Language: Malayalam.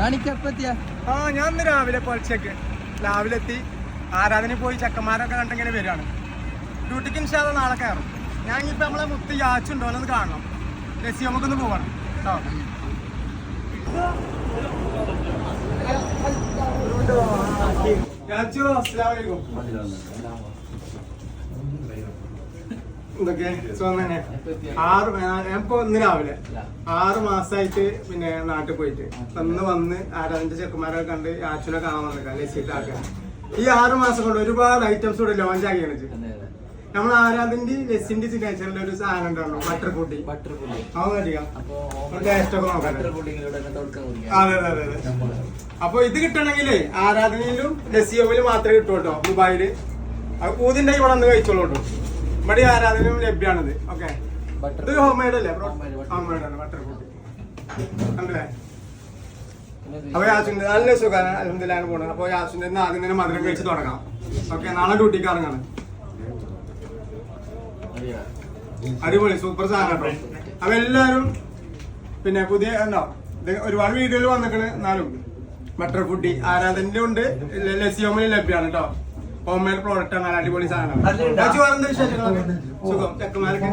ഞാൻ ഇന്ന് രാവിലെ പൊലച്ചക്ക് രാവിലെ എത്തി ആരാധന പോയി ചെക്കന്മാരൊക്കെ കണ്ടിങ്ങനെ വരികയാണ്. ഡ്യൂട്ടിക്ക് ഇൻഷാല്ലാ നാളെ കയറും. ഞാൻ ഇനിയിപ്പോൾ നമ്മളെ മുത്ത് യാച്ചുണ്ടോ എന്ന് കാണണം. രസി നമുക്കൊന്ന് പോകണം കേട്ടോ. യാച്ചു അസ്സലാമു അലൈക്കും. എന്തൊക്കെ സുഖം തന്നെ. ഞാനിപ്പോ ഇന്ന് രാവിലെ 6 മാസമായിട്ട് പിന്നെ നാട്ടിൽ പോയിട്ട് ഇന്ന് വന്ന് ആരാധന്റെ ചെക്കന്മാരൊക്കെ കണ്ട് യാച്ചുനെ കാണാൻ വന്നേക്കാം ലസ്സിട്ടാക്കാൻ. ഈ 6 മാസം കൊണ്ട് ഒരുപാട് ഐറ്റംസ് കൂടെ ലോഞ്ച് ആക്കിയാണ്. നമ്മൾ ആരാധന്റെ ലസ്സിന്റെ സിഗ്നേച്ചറിന്റെ ഒരു സാധനം ഉണ്ടാണോ ബട്ടർ പൊടി അതൊന്നറിയാം. ടേസ്റ്റ് ഒക്കെ നോക്കാം. അതെ അതെ അതെ. അപ്പൊ ഇത് കിട്ടണമെങ്കിലേ ആരാധനയിലും ലസ്സിയോമിലും മാത്രമേ കിട്ടൂ കേട്ടോ. ദുബായില് അത് പൂതിന്റെ ഇവിടെ വന്ന് കഴിച്ചോളൂ കേട്ടോ. ഇവിടെ ആരാധനയും ലഭ്യമാണിത്. ഓക്കെ, ഇത് ഹോം മെയ്ഡ് അല്ലേ? ഹോം മെയ്ഡ് ആണ് ബട്ടർ പൊടി. കണ്ടല്ലേ? അപ്പൊ യാസിന്റെ നല്ല സുഖമാണ്. അൽഹംദുലില്ലാഹ് പോണത്. അപ്പൊ യാസിന്റെ ആദ്യം തന്നെ മധുരം കഴിച്ച് തുടങ്ങാം. ഓക്കെ, നാളെ ഡ്യൂട്ടിക്ക് ഇറങ്ങാണ്. അടിപൊളി സൂപ്പർ സാധനം കേട്ടോ. അപ്പൊ എല്ലാരും പിന്നെ പുതിയ ഉണ്ടോ ഇത് ഒരുപാട് വീഡിയോയിൽ വന്നിക്കണ്. എന്നാലും ബട്ടർ ഫുഡി ആരാധനയിലും ഉണ്ട്, ലസ്സിയോമിലും ലഭ്യമാണ് കേട്ടോ. ഹോം മെയ്ഡ് പ്രോഡക്റ്റ് ആണ്. അടിപൊളി സാധനമാണ്. സുഖം ചെക്കന്മാർക്ക്